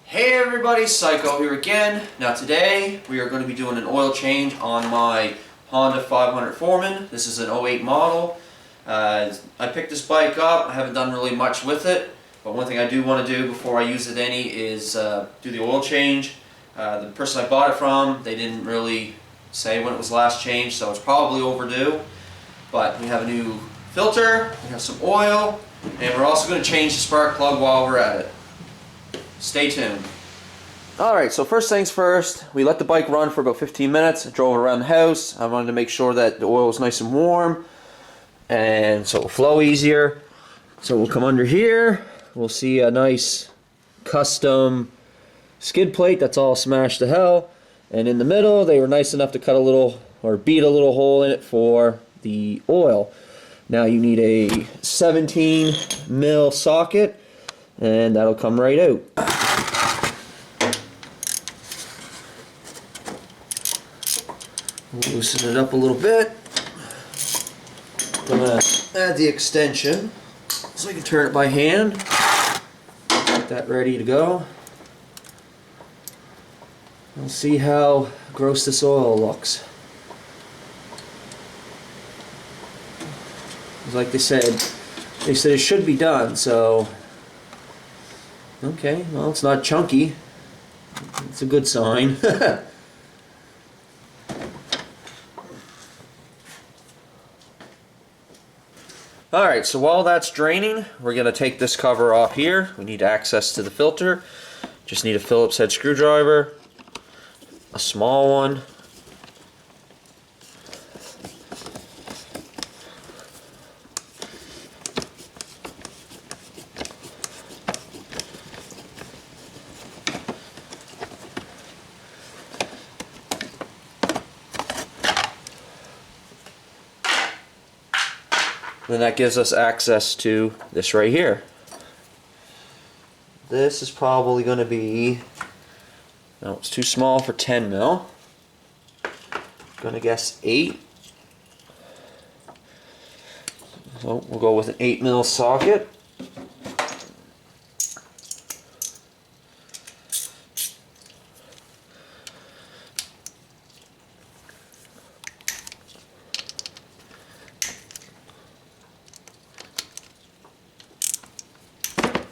Hey everybody, Psycho here again. Now today we are going to be doing an oil change on my Honda 500 Foreman. This is an '08 model. I picked this bike up. I haven't done really much with it, but one thing I do want to do before I use it any is do the oil change. The person I bought it from, they didn't really say when it was last changed, so it's probably overdue. But we have a new filter, we have some oil, and we're also going to change the spark plug while we're at it. Stay tuned. Alright, so first things first, we let the bike run for about 15 minutes. I drove around the house. I wanted to make sure that the oil was nice and warm, and so it will flow easier. So we'll come under here. We'll see a nice custom skid plate that's all smashed to hell. And in the middle, they were nice enough to cut a little, or beat a little hole in it for the oil. Now you need a 17 mil socket, and that'll come right out. Loosen it up a little bit. I'm going to add the extension so I can turn it by hand. Get that ready to go. We'll see how gross this oil looks. Like they said it should be done, so okay, well, it's not chunky. It's a good sign. Alright, so while that's draining, we're going to take this cover off here. We need access to the filter. Just need a Phillips head screwdriver, a small one. Then that gives us access to this right here. This is probably going to be, no, it's too small for 10 mil. Going to guess 8. So we'll go with an 8 mil socket.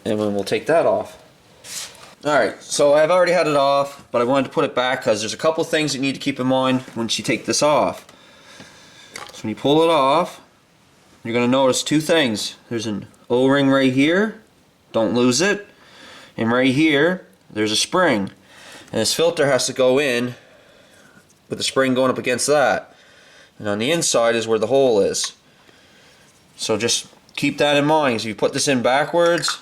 And then we'll take that off. Alright, so I've already had it off, but I wanted to put it back because there's a couple things you need to keep in mind once you take this off. So when you pull it off, you're going to notice two things. There's an O-ring right here, don't lose it, and right here there's a spring. And this filter has to go in with the spring going up against that. And on the inside is where the hole is. So just keep that in mind. So you put this in backwards,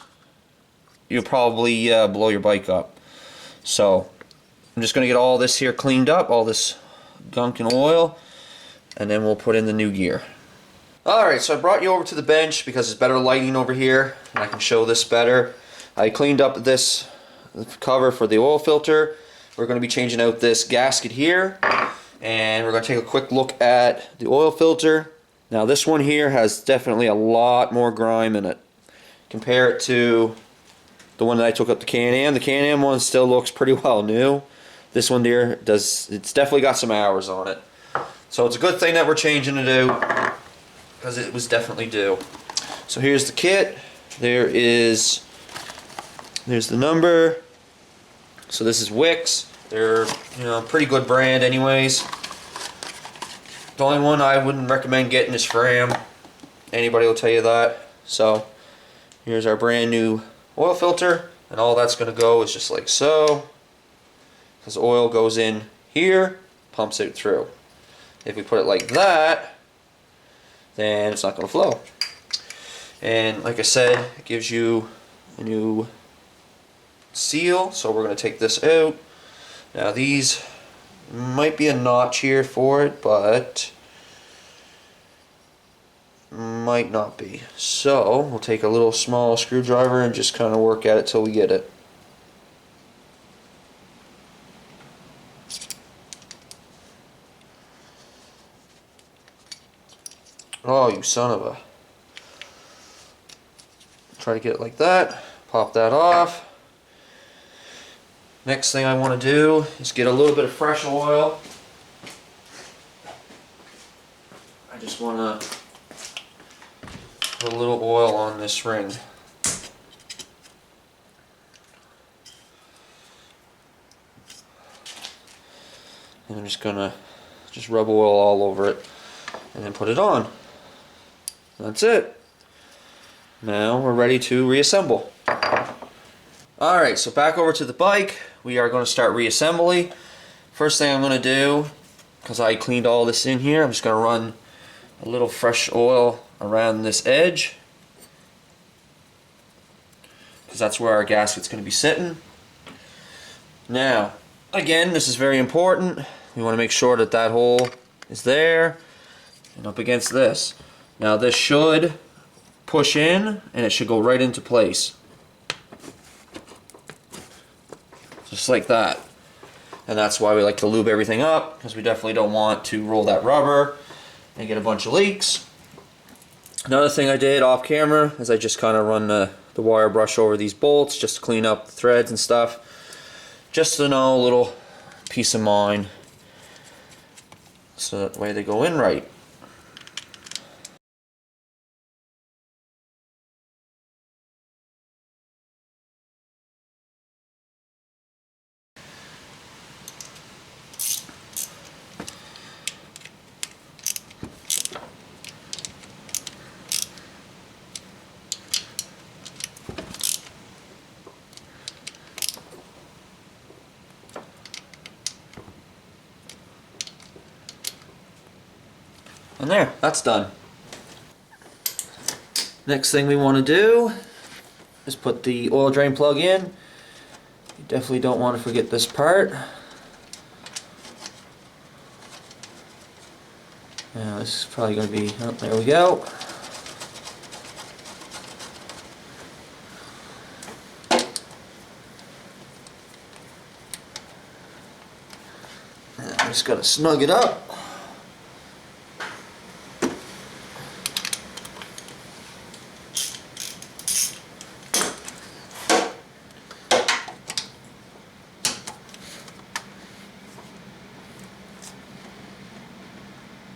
you'll probably blow your bike up. So I'm just going to get all this here cleaned up, all this gunk and oil, and then we'll put in the new gear. Alright, so I brought you over to the bench because it's better lighting over here and I can show this better. I cleaned up this cover for the oil filter. We're going to be changing out this gasket here, and we're going to take a quick look at the oil filter. Now this one here has definitely a lot more grime in it. Compare it to the one that I took up the Can-Am. The Can-Am one still looks pretty well new. This one there it's definitely got some hours on it. So it's a good thing that we're changing it out because it was definitely due. So here's the kit. There's the number. So this is Wix. They're, you know, pretty good brand anyways. The only one I wouldn't recommend getting is Fram. Anybody will tell you that. So here's our brand new oil filter, and all that's going to go is just like so, because oil goes in here, pumps it through. If we put it like that, then it's not going to flow. And like I said, it gives you a new seal, so we're going to take this out. Now these might be a notch here for it, but might not be. So we'll take a little small screwdriver and just kind of work at it till we get it. Oh, you son of a... Try to get it like that. Pop that off. Next thing I want to do is get a little bit of fresh oil. I just want to put a little oil on this ring. And I'm just going to rub oil all over it and then put it on. That's it. Now we're ready to reassemble. Alright, so back over to the bike. We are going to start reassembly. First thing I'm going to do, because I cleaned all this in here, I'm just going to run a little fresh oil around this edge, because that's where our gasket's going to be sitting. Now, again, this is very important. We want to make sure that that hole is there and up against this. Now this should push in and it should go right into place. Just like that. And that's why we like to lube everything up, because we definitely don't want to roll that rubber and get a bunch of leaks. Another thing I did off camera is I just kind of run the wire brush over these bolts just to clean up the threads and stuff. Just to know, a little peace of mind, so that way they go in right. And there, that's done. Next thing we want to do is put the oil drain plug in. You definitely don't want to forget this part. Now this is probably going to be, oh, there we go. I'm just going to snug it up.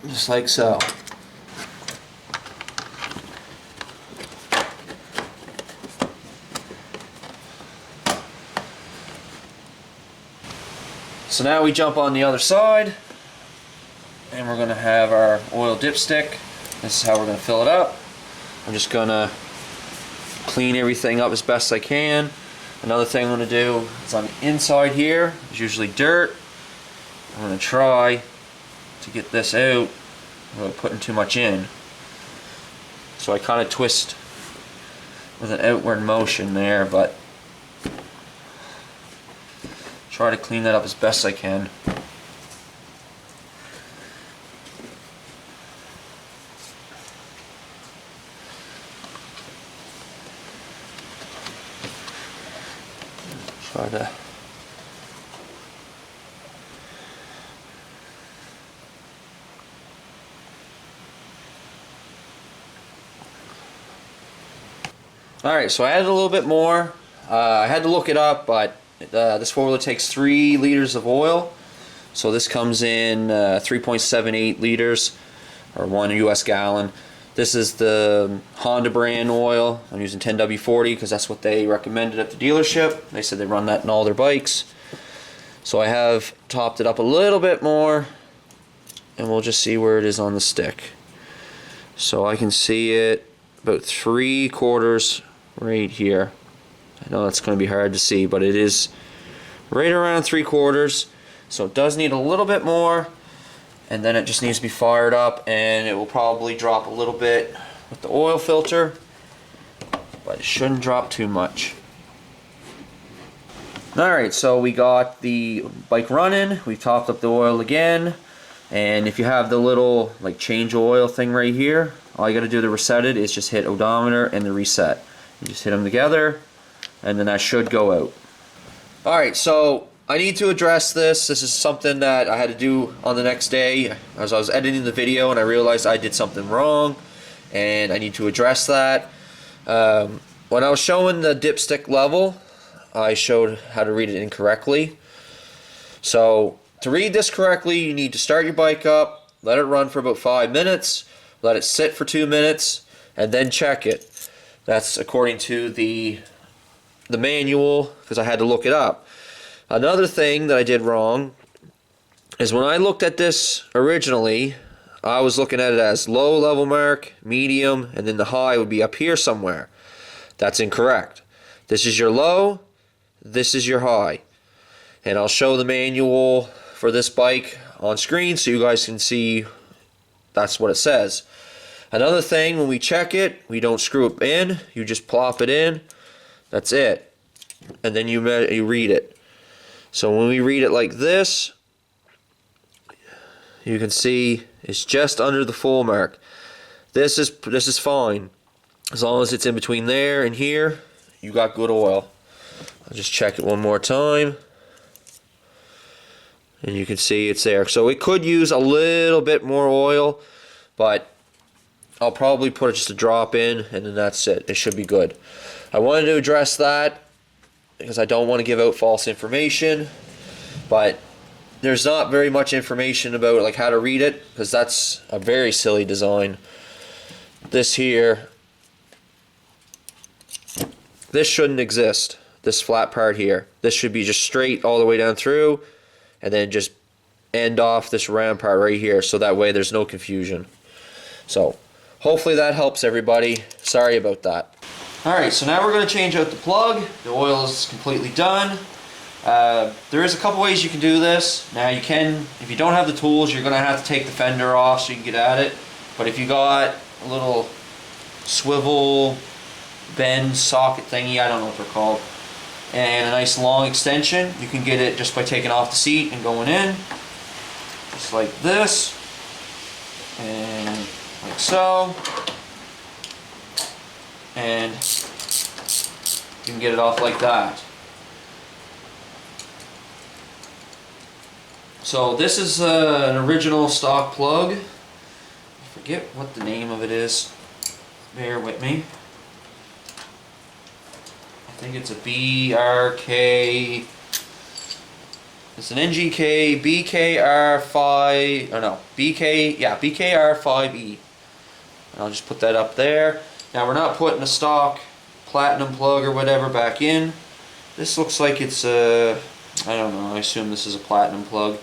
Just like so. So now we jump on the other side, and we're going to have our oil dipstick. This is how we're going to fill it up. I'm just going to clean everything up as best I can. Another thing I'm going to do is on the inside here, there's usually dirt. I'm going to try to get this out without putting too much in. So I kind of twist with an outward motion there, but try to clean that up as best I can. Try to Alright, so I added a little bit more. I had to look it up, but this four-wheeler takes 3 liters of oil. So this comes in 3.78 liters, or 1 US gallon. This is the Honda brand oil. I'm using 10W40 because that's what they recommended at the dealership. They said they run that in all their bikes. So I have topped it up a little bit more, and we'll just see where it is on the stick. So I can see it about 3/4 right here. I know that's going to be hard to see, but it is right around 3/4. So it does need a little bit more, and then it just needs to be fired up, and it will probably drop a little bit with the oil filter, but it shouldn't drop too much. Alright, so we got the bike running, we've topped up the oil again, and if you have the little like change oil thing right here, all you got to do to reset it is just hit odometer and the reset. You just hit them together, and then that should go out. Alright, so I need to address this. This is something that I had to do on the next day as I was editing the video, and I realized I did something wrong, and I need to address that. When I was showing the dipstick level, I showed how to read it incorrectly. So to read this correctly, you need to start your bike up, let it run for about 5 minutes, let it sit for 2 minutes, and then check it. That's according to the manual, because I had to look it up. Another thing that I did wrong is when I looked at this originally, I was looking at it as low level mark, medium, and then the high would be up here somewhere. That's incorrect. This is your low, this is your high. And I'll show the manual for this bike on screen so you guys can see that's what it says. Another thing, when we check it, we don't screw it in, you just plop it in, that's it. And then you read it. So when we read it like this, you can see it's just under the full mark. This is fine. As long as it's in between there and here, you got good oil. I'll just check it one more time. And you can see it's there. So it could use a little bit more oil, but I'll probably put just a drop in and then that's it. It should be good. I wanted to address that because I don't want to give out false information, but there's not very much information about like how to read it, because that's a very silly design. This here, this shouldn't exist, this flat part here. This should be just straight all the way down through and then just end off this round part right here, so that way there's no confusion. So hopefully that helps everybody. Sorry about that. Alright, so now we're going to change out the plug. The oil is completely done. There is a couple ways you can do this. Now you can, if you don't have the tools, you're going to have to take the fender off so you can get at it. But if you got a little swivel bend socket thingy, I don't know what they're called, and a nice long extension, you can get it just by taking off the seat and going in. Just like this. And like so. And you can get it off like that. So this is an original stock plug. I forget what the name of it is. Bear with me. I think it's a BRK. It's an NGK BKR5. Or no, BKR5E. And I'll just put that up there. Now we're not putting a stock platinum plug or whatever back in. This looks like it's a, I don't know, I assume this is a platinum plug.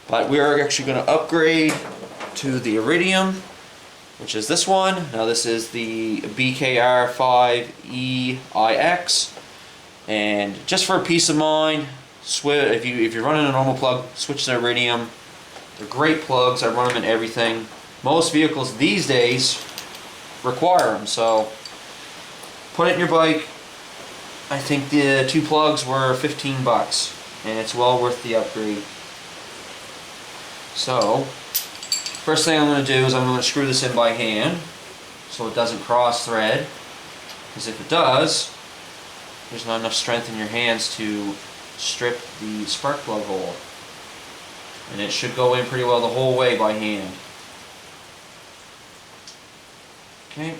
But we are actually going to upgrade to the Iridium, which is this one. Now this is the BKR5EIX. And just for peace of mind, if you're running a normal plug, switch to Iridium. They're great plugs. I run them in everything. Most vehicles these days require them, so put it in your bike. I think the 2 plugs were 15 bucks, and it's well worth the upgrade. So first thing I'm going to do is I'm going to screw this in by hand so it doesn't cross thread, because if it does, there's not enough strength in your hands to strip the spark plug hole, and it should go in pretty well the whole way by hand. Okay.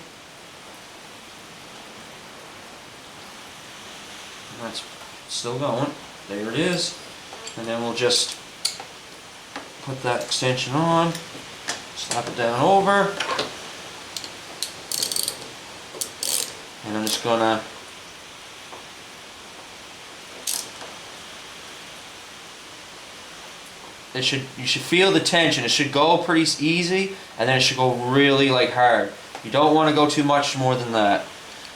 That's still going. There it is. And then we'll just put that extension on, slap it down over, and I'm just gonna you should feel the tension. It should go pretty easy, and then it should go really like hard. You don't want to go too much more than that,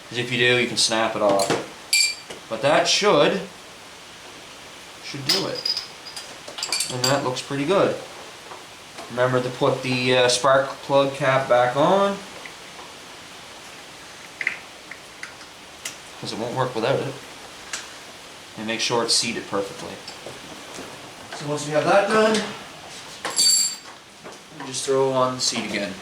because if you do, you can snap it off. But that should do it. And that looks pretty good. Remember to put the spark plug cap back on, because it won't work without it. And make sure it's seated perfectly. So once we have that done, we just throw on the seat again.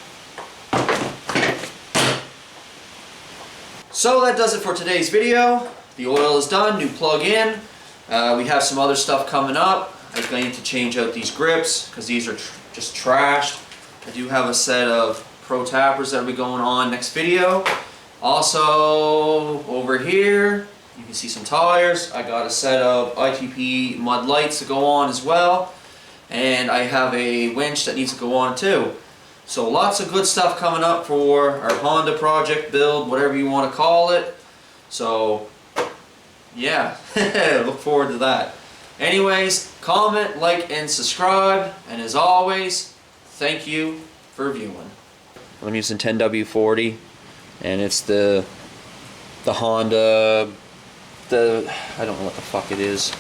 So that does it for today's video. The oil is done, new plug in. We have some other stuff coming up. I'm going to need to change out these grips because these are just trashed. I do have a set of pro tappers that will be going on next video. Also over here, You can see some tires. I got a set of ITP mud lights to go on as well. And I have a winch that needs to go on too. So lots of good stuff coming up for our Honda project build, whatever you want to call it. So yeah, look forward to that. Anyways, comment, like, and subscribe. And as always, thank you for viewing. I'm using 10W40, and it's the Honda, I don't know what the fuck it is.